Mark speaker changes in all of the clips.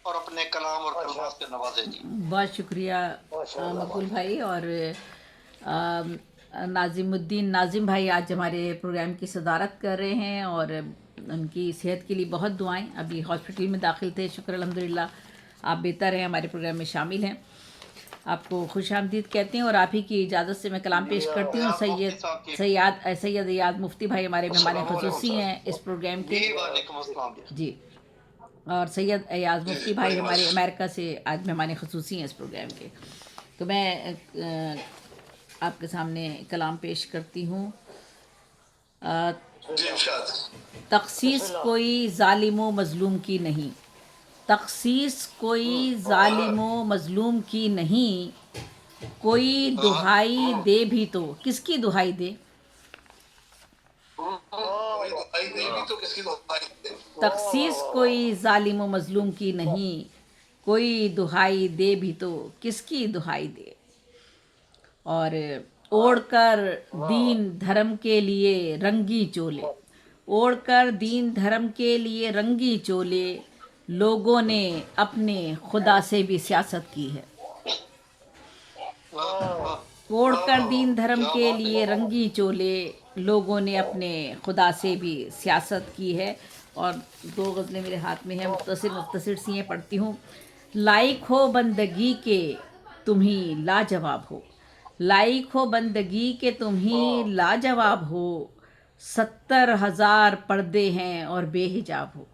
Speaker 1: और अपने कलाम और कलमात से नवाजे जी।
Speaker 2: बहुत शुक्रिया मकबूल भाई। और नाजिमुद्दीन नाजिम भाई आज हमारे प्रोग्राम की सदारत कर रहे हैं और उनकी सेहत के लिए बहुत दुआएं। अभी हॉस्पिटल में दाखिल थे, शुक्र अल्हम्दुलिल्लाह आप बेहतर हैं, हमारे प्रोग्राम में शामिल हैं। आपको खुश आमदीद कहते हैं और आप ही की इजाज़त से मैं कलाम पेश करती हूँ।
Speaker 1: याद मुफ्ती साहब की।
Speaker 2: सैयद अयाद मुफ्ती भाई हमारे मेहमान
Speaker 1: अस्सलाम वालेकुम
Speaker 2: ख़ुसूसी हैं
Speaker 1: सर।
Speaker 2: इस प्रोग्राम के।
Speaker 1: जी वालेकुम अस्सलाम।
Speaker 2: जी। और सैयद अयाज
Speaker 1: जी
Speaker 2: मुफ्ती भाई
Speaker 1: वेरी
Speaker 2: हमारे
Speaker 1: मच।
Speaker 2: अमेरिका से आज मेहमान ख़ुसूसी हैं इस प्रोग्राम के। तो मैं आपके सामने कलाम पेश करती हूँ।
Speaker 1: जी इरशाद।
Speaker 2: तख़सीस कोई ज़ालिम व मज़लूम की नहीं, तख़सीस कोई ज़ालिम व मज़लूम की नहीं, कोई दुहाई दे भी तो किसकी दुहाई दे।
Speaker 1: दुहाई दे भी तो किसकी दुहाई दे।
Speaker 2: तख़सीस कोई ज़ालिम व मज़लूम की नहीं, कोई दुहाई दे भी तो किसकी दुहाई दे। और ओढ़कर दीन धर्म के लिए रंगी चोले, ओढ़कर दीन धर्म के लिए रंगी चोले, लोगों ने अपने खुदा से भी सियासत की है।
Speaker 1: वाह वाह।
Speaker 2: ओढ़कर दीन धर्म
Speaker 1: क्या
Speaker 2: के
Speaker 1: बात
Speaker 2: लिए
Speaker 1: है।
Speaker 2: रंगी चोले, लोगों ने अपने खुदा से भी सियासत की है। और दो गज़लें मेरे हाथ में हैं, मुख्तसर सी हैं, पढ़ती हूँ। लाइक हो बंदगी के तुम ही लाजवाब हो, लाइक हो बंदगी के तुम ही लाजवाब हो, 70,000 पर्दे हैं और बेहिजाब हो।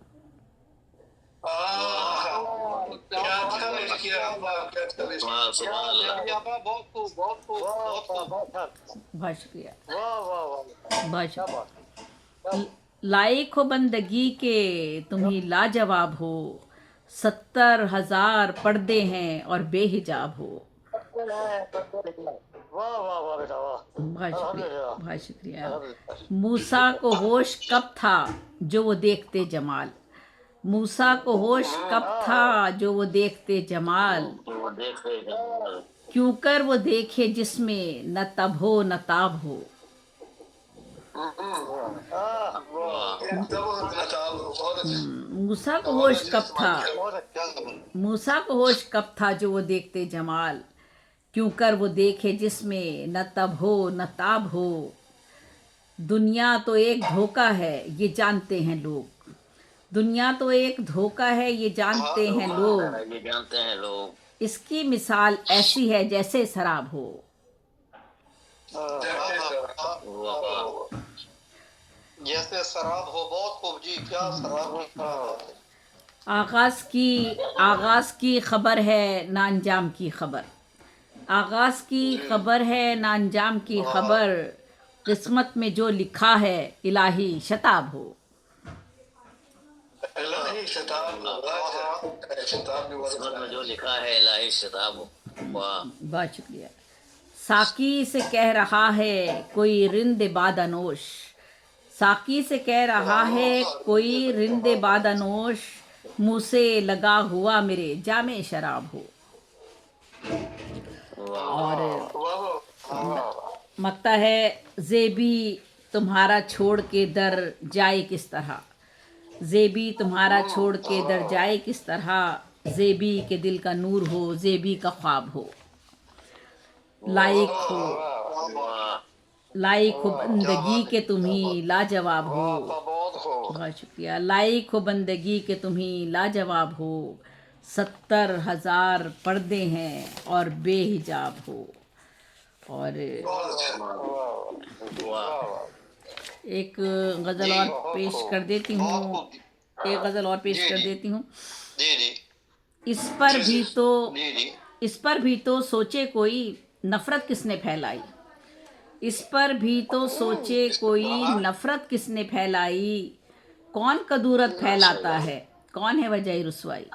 Speaker 1: क्या अच्छा पेश किया आपने, क्या अच्छा पेश किया आपने। बहुत खूब बहुत खूब बहुत खूब।
Speaker 2: बहुत शुक्रिया,
Speaker 3: वाह वाह वाह,
Speaker 2: बहुत
Speaker 3: क्या
Speaker 2: शुक्रिया।
Speaker 3: बात है।
Speaker 2: लाइक हो बंदगी के तुम ही लाजवाब हो, 70,000 पर्दे हैं और बेहिजाब हो।
Speaker 3: वाह वाह वाह बेटा वाह।
Speaker 2: बहुत शुक्रिया,
Speaker 3: अल्हम्दुलिल्लाह
Speaker 2: बहुत शुक्रिया।
Speaker 3: अल्हम्दुलिल्लाह।
Speaker 2: मूसा को होश कब था जो वो देखते जमाल, मूसा को होश कब था जो वो देखते जमाल, क्यों कर वो देखे जिसमें न तब हो न ताब हो।
Speaker 1: बहुत अच्छे।
Speaker 2: मूसा को
Speaker 1: बहुत
Speaker 2: होश
Speaker 1: अच्छे
Speaker 2: कब
Speaker 1: इस्तेमाल
Speaker 2: था,
Speaker 1: किया।
Speaker 3: बहुत अच्छा।
Speaker 1: क्या जबरदस्त।
Speaker 2: मूसा को होश कब था जो वो देखते जमाल, क्यों कर वो देखे जिसमें न तब हो न ताब हो। दुनिया तो एक धोखा है ये जानते हैं लोग, दुनिया तो एक धोखा है ये जानते हैं लोग, इसकी मिसाल ऐसी है जैसे शराब हो।
Speaker 1: जैसे शराब हो। बहुत खूब जी, क्या शराब की क्या बात है।
Speaker 2: आगाज़ की खबर है ना अंजाम की खबर, आगाज़ की खबर है ना अंजाम की खबर, किस्मत में जो लिखा है इलाही शताब हो।
Speaker 1: इलाही शताब शताब में जो लिखा है इलाही शताब। वाह।
Speaker 2: बहुत शुक्रिया। साकी से कह रहा है कोई रिंद बादनोश, साकी से कह रहा है कोई रिंद बादनोश, मुँह से लगा हुआ मेरे जामे शराब हो। और मकता है ज़ेबी तुम्हारा छोड़ के दर जाए किस तरह, ज़ेबी तुम्हारा छोड़ के दर जाए किस तरह, ज़ेबी के दिल का नूर हो ज़ेबी का ख्वाब हो। लाइक हो, लाइक हो बंदगी के तुम ही लाजवाब हो। बहुत शुक्रिया। लाइक हो बंदगी के तुम ही लाजवाब हो, 70,000 पर्दे हैं और बेहिजाब हो। और एक गज़ल और पेश कर देती हूँ, एक गज़ल और पेश कर देती हूँ।
Speaker 1: जी जी
Speaker 2: इस पर भी तो,
Speaker 1: जी जी।
Speaker 2: इस पर भी तो सोचे कोई नफ़रत किसने फैलाई, इस पर भी तो सोचे कोई नफ़रत किसने फैलाई, कौन कदूरत फैलाता है कौन है वजह रुसवाई।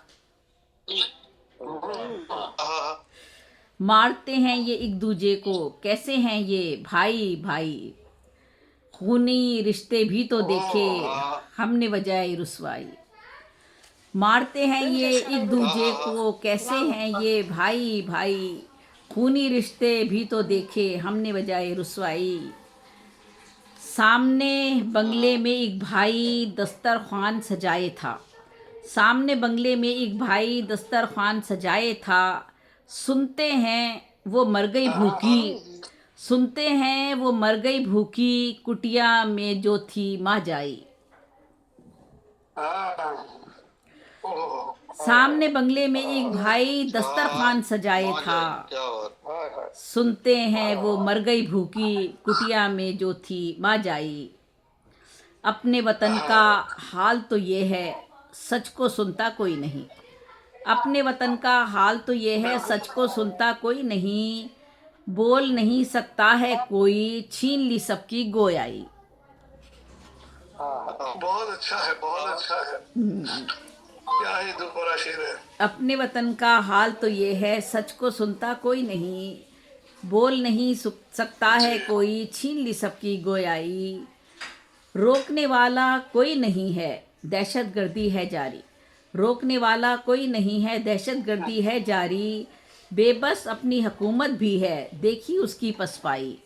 Speaker 2: मारते हैं ये एक दूजे को कैसे हैं ये भाई भाई, खूनी रिश्ते भी तो देखे हमने वजह रुसवाई। मारते हैं ये एक दूजे को कैसे हैं ये भाई भाई, खूनी रिश्ते भी तो देखे हमने वजह रुसवाई। सामने बंगले में एक भाई दस्तरखान सजाए था, सामने बंगले में एक भाई दस्तरखान सजाए था, सुनते हैं वो मर गई भूखी, सुनते हैं वो मर गई भूखी, कुटिया में जो थी माँ जाई।
Speaker 1: ओह,
Speaker 2: सामने बंगले में एक भाई दस्तरखान सजाए था,
Speaker 1: क्या बात।
Speaker 3: हाय हाय
Speaker 2: सुनते हैं वो मर गई भूखी, कुटिया में जो थी माँ जाई। अपने वतन का हाल तो ये है, सच को सुनता कोई नहीं। अपने वतन का हाल तो ये है, सच को सुनता कोई नहीं। बोल नहीं सकता है कोई, छीन ली सबकी गोयाई।
Speaker 3: हाँ
Speaker 1: बहुत अच्छा है, बहुत अच्छा है। क्या ही दोबारा शेर है।
Speaker 2: अपने वतन का हाल तो ये है, सच को सुनता कोई नहीं। बोल नहीं सकता है कोई, छीन ली सबकी गोयाई। रोकने वाला कोई नहीं है, दहशतगर्दी है जारी। रोकने वाला कोई नहीं है, दहशतगर्दी है जारी। बेबस अपनी हुकूमत भी है, देखी उसकी पसपाई।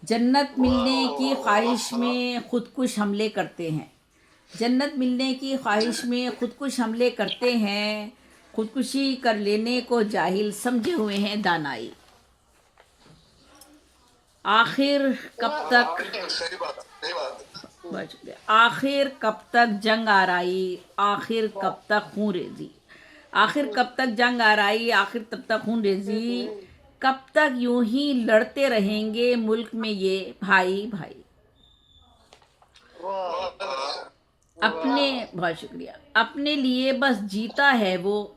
Speaker 2: जन्नत मिलने की ख्वाहिश में खुदकुश हमले करते हैं। जन्नत मिलने की ख्वाहिश में खुदकुश हमले करते हैं। खुदकुशी कर लेने को जाहिल समझे हुए हैं दानाई। आखिर कब तक
Speaker 1: सही बात, सही बात।
Speaker 2: बच गया। आखिर कब तक जंग आराई, आखिर कब तक खून रेजी। आखिर कब तक जंग आराई, आखिर तब तक खून रेजी। कब तक यूं ही लड़ते रहेंगे मुल्क में ये भाई भाई।
Speaker 3: वाह
Speaker 1: बहुत अच्छा।
Speaker 2: अपने बहुत शुक्रिया। अपने लिए बस जीता है वो,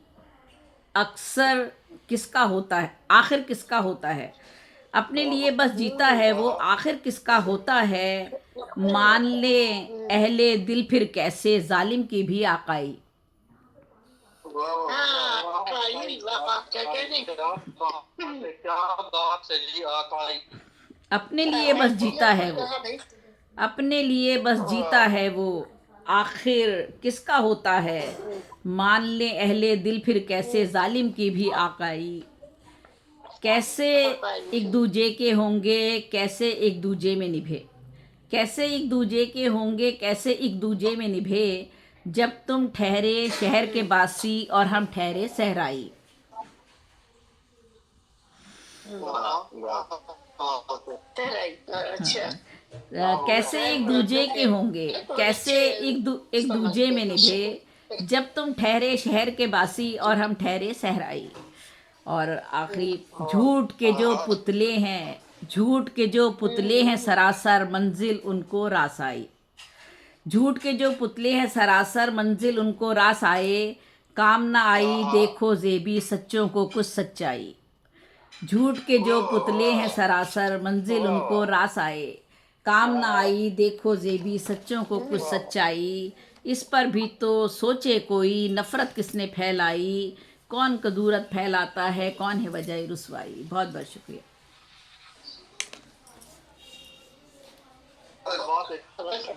Speaker 2: अक्सर किसका होता है, आखिर किसका होता है। अपने लिए बस जीता है वो, आखिर किसका होता है। मान ले अहले दिल फिर कैसे, जालिम की भी आकाई।
Speaker 1: वाह वाह वाह, क्या बात है जी आकाई।
Speaker 2: अपने लिए बस जीता है वो, अपने लिए बस जीता है वो, आखिर किसका होता है। मान ले अहले दिल फिर कैसे, जालिम की भी आकाई। कैसे एक दूजे के होंगे, कैसे एक दूजे में निभे। कैसे एक दूजे के होंगे, कैसे एक दूजे में निभे। जब तुम ठहरे शहर के बासी और हम ठहरे सहराई। कैसे एक दूजे के होंगे, कैसे एक दूजे में निभे। जब तुम ठहरे शहर के बासी और हम ठहरे सहराई। और आखिरी, झूठ के जो पुतले हैं, झूठ के जो पुतले हैं सरासर मंजिल उनको रास आई। झूठ के जो पुतले हैं सरासर मंजिल उनको रास आए। काम ना आई देखो जेबी, सच्चों को कुछ सच्चाई। झूठ के जो पुतले हैं सरासर मंजिल उनको रास आए। काम ना आई देखो जेबी, सच्चों को कुछ सच्चाई। इस पर भी तो सोचे कोई, नफरत किसने फैलाई। कौन कदूरत फैलाता है, कौन है वजह रुसवाई। बहुत बहुत शुक्रिया।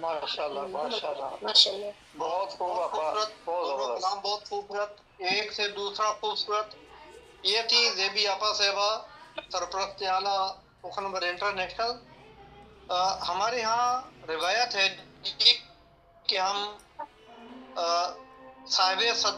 Speaker 3: माशाल्लाह माशाल्लाह
Speaker 4: माशाल्लाह।
Speaker 3: बहुत खूब आपा, बहुत जबरदस्त।
Speaker 1: नाम बहुत खूबसूरत, एक से दूसरा खूबसूरत। ये थी जेबी आपा साहिबा, सरपरस्त आला मुख्य नंबर इंटरनेशनल। हमारे यहाँ रिवायत है कि हम साहिब सदर